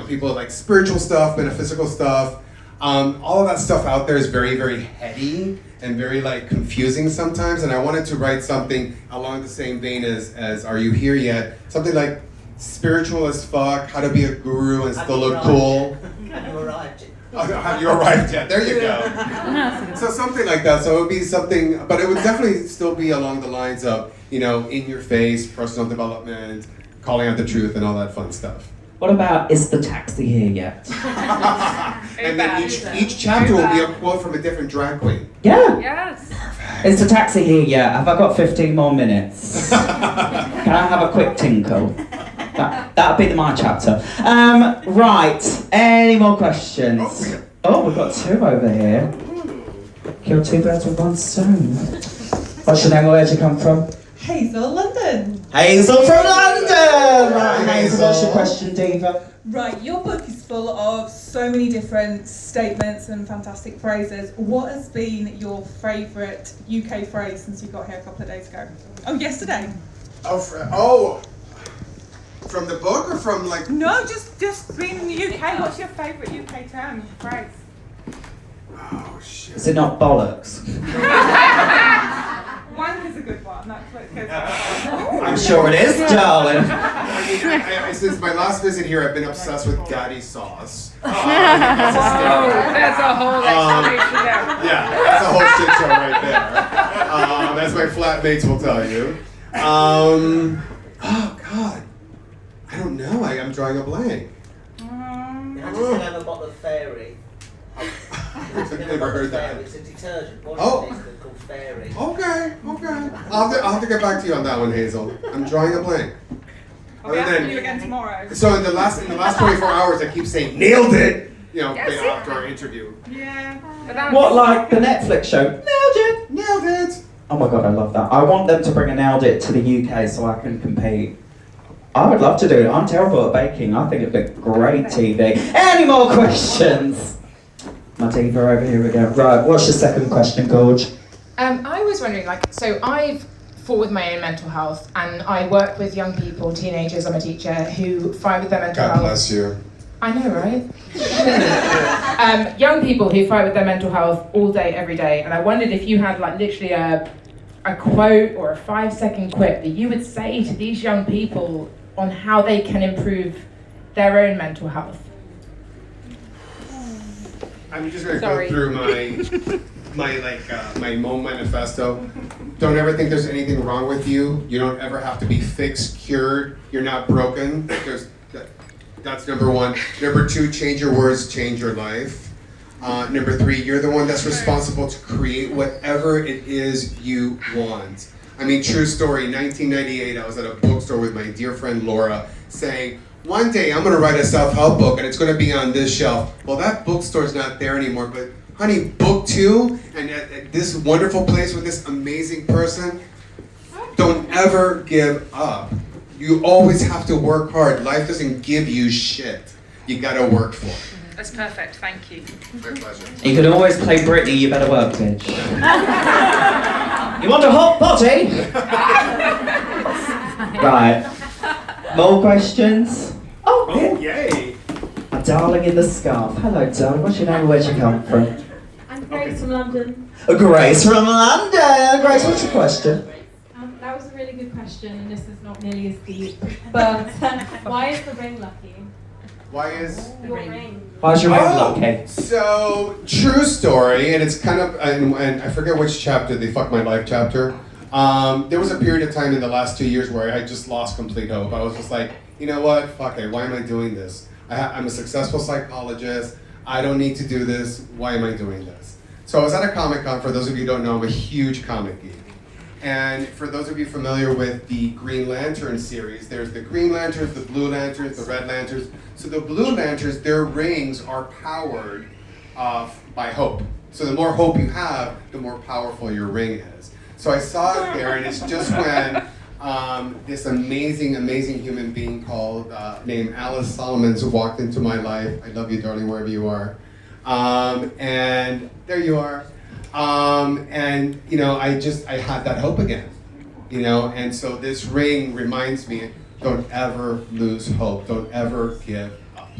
people like spiritual stuff, metaphysical stuff, all of that stuff out there is very, very heady and very like confusing sometimes. And I wanted to write something along the same vein as Are You Here Yet? Something like spiritual as fuck, how to be a guru and still look cool. Have you arrived yet? Have you arrived yet? There you go. So something like that. So it would be something, but it would definitely still be along the lines of, in your face, personal development, calling out the truth and all that fun stuff. What about, is the taxi here yet? And then each chapter will be a quote from a different drag queen. Yeah. Yes. Is the taxi here yet? Have I got 15 more minutes? Can I have a quick tinkle? That'll be my chapter. Right, any more questions? Oh, we've got 2 over here. Kill 2 birds with 1 stone. What's your name? Where'd you come from? Hazel, London. Hazel from London! Right, Hazel, what's your question, Diva? Right, your book is full of so many different statements and fantastic phrases. What has been your favourite UK phrase since you got here a couple of days ago? Oh, yesterday. From the book or from like... No, just being in the UK. What's your favourite UK term, phrase? Oh, shit. Is it not bollocks? One is a good one. That's what it goes I'm sure it is, darling. Since my last visit here, I've been obsessed with daddy sauce. That's a whole explanation there. Yeah, that's a whole shit show right there. As my flatmates will tell you. Oh, God. I don't know. I'm drawing a blank. I just remember a bottle of Fairy. I've never heard that. It's a detergent. Washing liquid called Fairy. Okay. I'll have to get back to you on that one, Hazel. I'm drawing a blank. I'll be asking you again tomorrow. So in the last 24 hours, I keep saying nailed it. After our interview. Yeah. What, like the Netflix show? Nailed it! Nailed it! Oh my god, I love that. I want them to bring a Nailed It to the UK so I can compete. I would love to do it. I'm terrible at baking. I think it'd be great TV. Any more questions? My diva over here again. Right, what's your second question, Gorge? I was wondering, so I've fought with my own mental health, and I work with young people, teenagers, I'm a teacher, who fight with their mental health. God bless you. I know, right? Young people who fight with their mental health all day, every day, and I wondered if you had literally a quote or a 5-second quip that you would say to these young people on how they can improve their own mental health. I'm just gonna go through my Mo manifesto. Don't ever think there's anything wrong with you. You don't ever have to be fixed, cured. You're not broken. That's number 1. Number 2, change your words, change your life. Number 3, you're the one that's responsible to create whatever it is you want. I mean, true story, 1998, I was at a bookstore with my dear friend Laura saying, one day I'm gonna write a self-help book and it's gonna be on this shelf. Well, that bookstore's not there anymore, but honey, book 2, and at this wonderful place with this amazing person, don't ever give up. You always have to work hard. Life doesn't give you shit. You gotta work for it. That's perfect, thank you. My pleasure. You can always play Britney, you better work, bitch. You want a hot potty? Right. More questions? Oh, yay! A darling in the scarf. Hello, darling. What's your name? Where'd you come from? I'm Grace from London. Grace from London. Grace, what's your question? That was a really good question, and this is not nearly as deep. But why is the ring lucky? Why is Your ring. Why's your ring lucky? So, true story, and it's kind of, and I forget which chapter, the Fuck My Life chapter. There was a period of time in the last 2 years where I had just lost complete hope. I was just like, you know what, fuck it, why am I doing this? I'm a successful psychologist, I don't need to do this, why am I doing this? So I was at a Comic-Con, for those of you who don't know, I'm a huge comic geek. And for those of you familiar with the Green Lantern series, there's the Green Lanterns, the Blue Lanterns, the Red Lanterns. So the Blue Lanterns, their rings are powered by hope. So the more hope you have, the more powerful your ring is. So I saw it there, and it's just when this amazing, amazing human being named Alice Solomons walked into my life. I love you, darling, wherever you are. And there you are. And you know, I had that hope again, you know, and so this ring reminds me, don't ever lose hope, don't ever give up.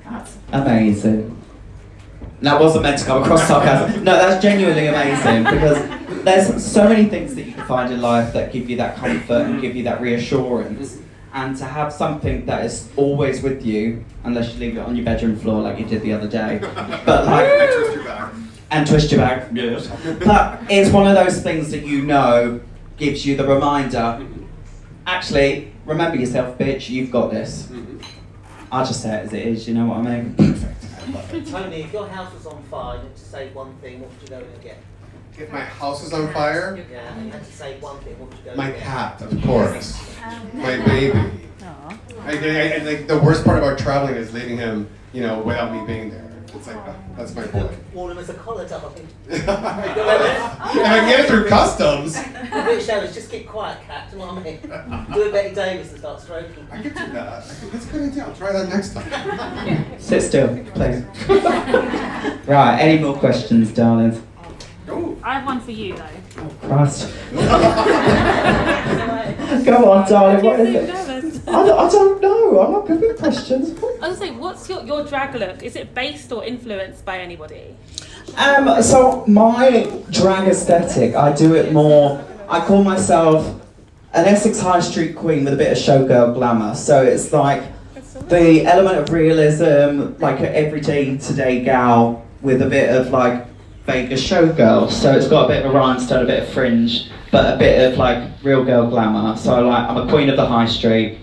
That's amazing. That wasn't meant to come across sarcasm. No, that's genuinely amazing, because there's so many things that you can find in life that give you that comfort and give you that reassurance. And to have something that is always with you, unless you leave it on your bedroom floor like you did the other day. But like, and twist your back. And twist your back. Yes. But it's one of those things that you know gives you the reminder. Actually, remember yourself, bitch. You've got this. I'll just say it as it is. You know what I mean? Perfect. Tony, if your house was on fire, and to say one thing, what would you go and get? If my house was on fire? Yeah, and you had to say one thing, what would you go My and get? cat, of course. My baby. I like the worst part about traveling is leaving him, you know, without me being there. It's like, that's my boy. Warn him as a collar top. If I can get it through customs. Just keep quiet, cat. Do you know what I mean? Do a Betty Davis and start stroking. I could do that. That's a good idea. I'll try that next time. Sit still, please. Right, any more questions, darlings? I have one for you though. Oh, Christ. Go on, darling, what is it? I don't know, I'm not good with questions. I was gonna say, what's your drag look? Is it based or influenced by anybody? So my drag aesthetic, I do it more, I call myself an Essex High Street queen with a bit of showgirl glamour. So it's like the element of realism, like an everyday today gal with a bit of like Vegas showgirl. So it's got a bit of a rhinestone, a bit of fringe, but a bit of like real girl glamour. So I'm a queen of the high street,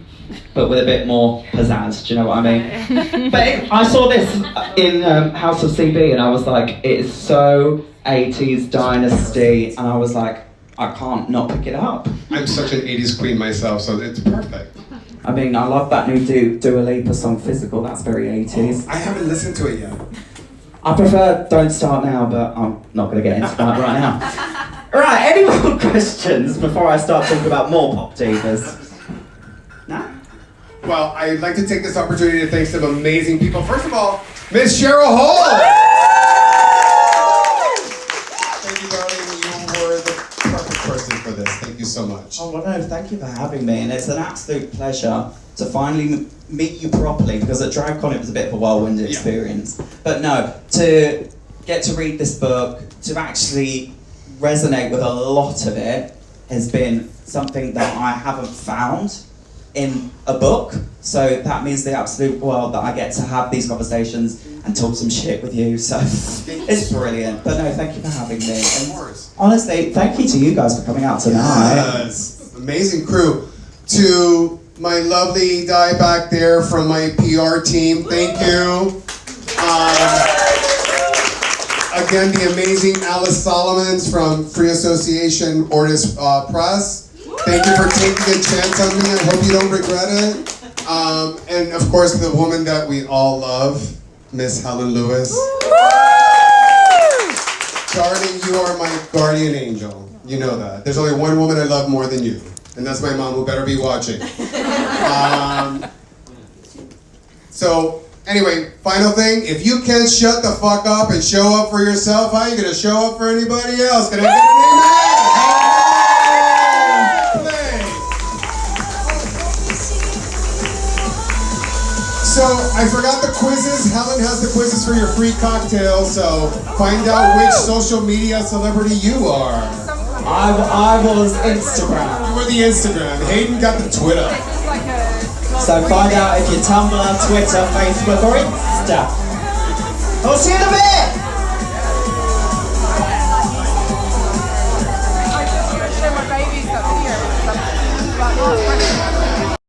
but with a bit more pizzazz, do you know what I mean? But I saw this in House of CB and I was like, it is so 80s dynasty, and I was like, I can't not pick it up. I'm such an 80s queen myself, so it's perfect. I mean, I love that new Dua Lipa song, Physical, that's very 80s. I haven't listened to it yet. I prefer Don't Start Now, but I'm not going to get into that right now. Right, any more questions before I start talking about more pop divas? No? Well, I'd like to take this opportunity to thank some amazing people. First of all, Miss Cheryl Hole! Thank you, darling. You were the perfect person for this. Thank you so much. Oh, well, no, thank you for having me, and it's an absolute pleasure to finally meet you properly, because at DragCon it was a bit of a whirlwind experience. But no, to get to read this book, to actually resonate with a lot of it, has been something that I haven't found in a book. So that means the absolute world that I get to have these conversations and talk some shit with you. So it's brilliant. But no, thank you for having me. And honestly, thank you to you guys for coming out tonight. Yes, amazing crew. To my lovely Di back there from my PR team, thank you. Again, the amazing Alice Solomons from Free Association Ortis Press. Thank you for taking a chance on me. I hope you don't regret it. And of course, the woman that we all love, Miss Helen Lewis. Darling, you are my guardian angel. You know that. There's only one woman I love more than you, and that's my mom, who better be watching. So, anyway, final thing. If you can't shut the fuck up and show up for yourself, how are you going to show up for anybody else? Can I get an amen? So, I forgot the quizzes. Helen has the quizzes for your free cocktail, so find out which social media celebrity you are. I was Instagram. You were the Instagram. Hayden got the Twitter. So find out if you're Tumblr, Twitter, Facebook, or Insta. I'll see you in a bit!